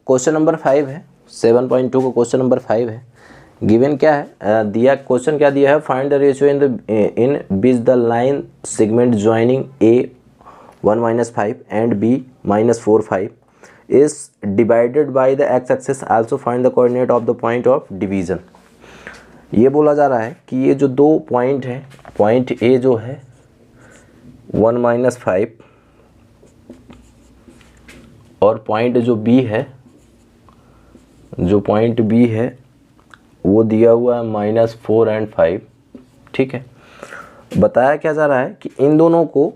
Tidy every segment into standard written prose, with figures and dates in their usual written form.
Question number 5 है, 7.2 का question number 5 है। गिवन क्या है, दिया क्वेश्चन क्या दिया है, find the ratio in which the line segment joining A 1 - 5 and B -4 5 is divided by the x axis, also find the coordinate of the point of division. ये बोला जा रहा है कि ये जो दो पॉइंट है, पॉइंट ए जो है 1 - 5 और पॉइंट जो बी है, जो पॉइंट बी है वो दिया हुआ है -4 और 5। ठीक है, बताया क्या जा रहा है कि इन दोनों को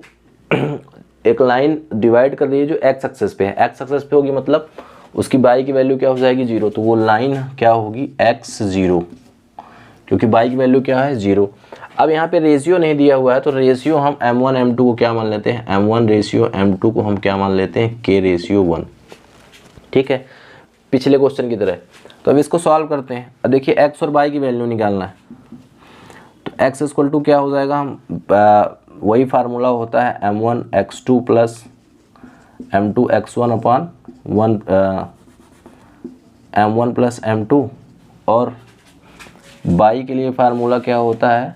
एक लाइन डिवाइड कर रही है जो एक्स एक्सिस पे है। एक्स एक्सिस पे होगी मतलब उसकी बाई की वैल्यू क्या हो जाएगी 0, तो वो लाइन क्या होगी x0, क्योंकि बाई की वैल्यू क्या है 0। अब यहाँ पे रेशियो नहीं दिया हुआ है तो रेशियो हम m1 m2 को क्या मान लेते हैं, m1 रेशियो m2 को हम क्या मान लेते हैं, k रेशियो 1। ठीक है, पिछले क्वेश्चन की तरह। तो अब इसको सॉल्व करते हैं। अब देखिए x और y की वैल्यू निकालना है, तो x इक्वल टू क्या हो जाएगा, हम वही फार्मूला होता है m1 x2 plus m2 x1 upon 1 m1 plus m2, और y के लिए फार्मूला क्या होता है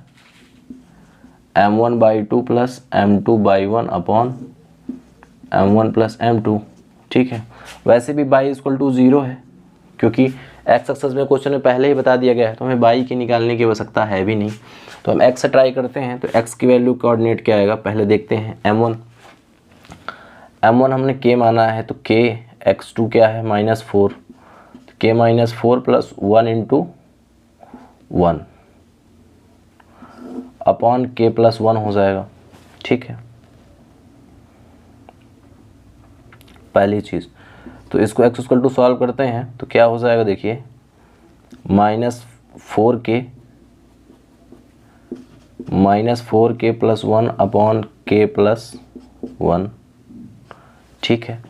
m1/2 plus m2/1 upon m1 plus m2। ठीक है, वैसे भी y इक्वल टू 0 है, क्योंकि x एक्सिस में क्वेश्चन में पहले ही बता दिया गया है, तो हमें y की निकालने की आवश्यकता है भी नहीं। तो हम x से ट्राई करते हैं, तो x की वैल्यू कोऑर्डिनेट क्या आएगा, पहले देखते हैं। m1 हमने k माना है, तो k x2 क्या है -4, k -4 plus 1 × 1 upon k plus 1 हो जाएगा। ठीक है, पहली चीज़। तो इसको x इक्वल टू सॉल्व करते हैं तो क्या हो जाएगा, देखिए -4k plus 1 upon k plus 1। ठीक है,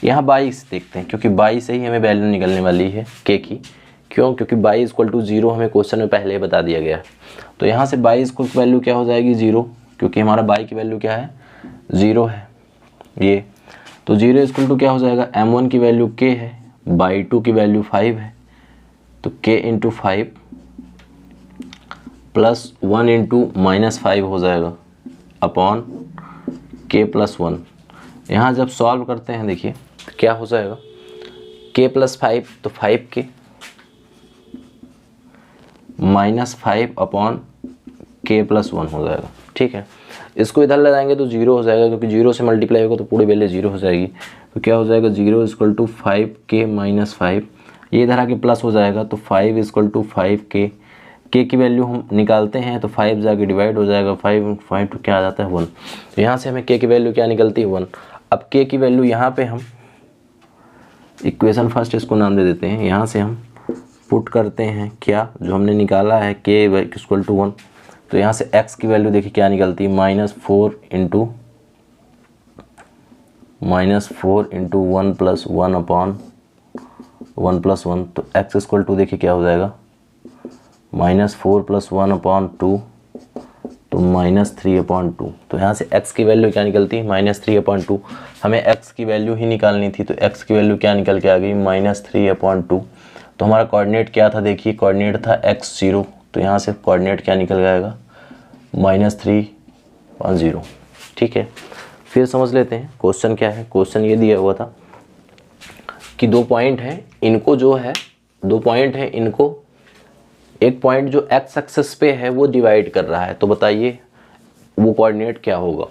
यहाँ 22 देखते हैं, क्योंकि 22 से ही हमें वैल्यू निकलने वाली है k की। क्यों, क्योंकि 22 इक्वल टू 0 हमें क्वेश्चन में पहले ही बता दिया गया है। तो यहाँ से 22 की वैल्यू क्या हो जाएगी 0, क्योंकि हमारा y की वैल्यू क्या है 0 है ये। तो 0 इक्वल टू क्या हो जाएगा, m1 की वैल्यू k है, /2 की वैल्यू 5 है, तो k × 5 प्लस 1 × -5 हो जाएगा अपॉन k प्लस 1। यहाँ जब सॉल्व करते हैं देखिए तो क्या हो जाएगा, k प्लस 5 तो 5k -5 अपॉन k प्लस 1 हो जाएगा। ठीक है, इसको इधर ले जाएंगे तो 0 हो जाएगा, क्योंकि 0 से मल्टीप्लाई होगा तो पूरी वैल्यू 0 हो जाएगी। तो क्या हो जाएगा 0 इक्वल टू 5k - 5, ये इधर आके प्लस हो जाएगा, तो 5 इक्वल टू 5k। k की वैल्यू हम निकालते हैं तो 5 जाके डिवाइड हो जाएगा, 5 तो क्या आ जाता है 1। तो यहाँ से हमें k की वैल्यू क्या निकलती है 1। अब k की वैल्यू यहाँ पे हम इक्वेशन फर्स्ट इसको नाम दे देते हैं, यहाँ से हम पुट करते हैं क्या जो हमने निकाला है k इक्वल टू 1। तो यहाँ से x की वैल्यू देखिए क्या निकलती है, -4 × 1 प्लस 1 अपॉन 1 प्लस 1। तो x इक्वल टू देखिए क्या हो जाएगा, -4 प्लस 1 अपॉन 2, तो -3/2। तो यहाँ से x की वैल्यू क्या निकलती है -3/2। हमें x की वैल्यू ही निकालनी थी, तो x की वैल्यू क्या निकल के आ गई -3/2। तो हमारा कोऑर्डिनेट क्या था, देखिए कोऑर्डिनेट था x0, तो यहाँ से कोऑर्डिनेट क्या निकल जाएगा -3/0। ठीक है, फिर समझ लेते हैं क्वेश्चन क्या है। क्वेश्चन ये दिया हुआ था कि दो पॉइंट हैं, इनको जो है दो पॉइंट हैं, इनको एक पॉइंट जो x एक्सिस पे है वो डिवाइड कर रहा है, तो बताइए वो कोऑर्डिनेट क्या होगा।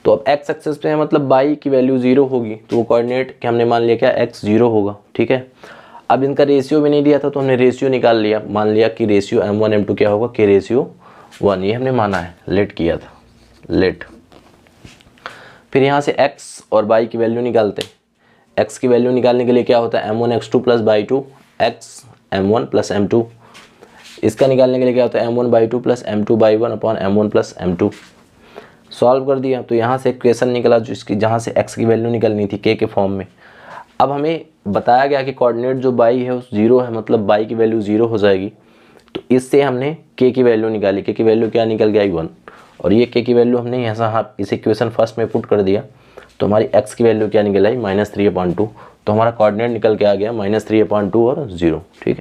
तो अब x एक्सिस पे है मतलब y की वैल्यू 0 होगी, तो वो कोऑर्डिनेट क्या हमने मान लिया क्या x0 होगा। ठीक है, अब इनका रेशियो भी नहीं दिया था तो हमने रेशियो निकाल लिया, मान लिया कि रेशियो m1 m2 क्या होगा k रेशियो 1, ये हमने माना है, लेट किया था, लेट। फिर यहाँ से x और y की वैल्यू निकालते हैं। x की वैल्यू निकालने के लिए क्या होता है m1 x2 plus /2 x m1 plus m2। इसका निकालने के लिए क्या होता है m1/2 plus m2/1 upon m1 plus m2। Solve कर दिया तो यहाँ से इक्वेशन निकला जिसकी जहाँ से x की वैल्यू निकलनी थी k के फॉर्म में। अब हमें बताया गया कि कोऑर्डिनेट जो y है उस 0 है, मतलब y की वैल्यू 0 हो जाएगी। तो इससे हमने k की वैल्यू निकाली, k की वैल्यू क्या निकल गया 1, और ये k की वैल्यू हमने यहाँ इस इक्वेशन फर्स्ट में पुट कर दिया, तो हमारी x की वैल्यू क्या निकल आई -3/2। तो तो हमारा कोऑर्डिनेट निकल के आ गया -3/2 और 0। ठीक है।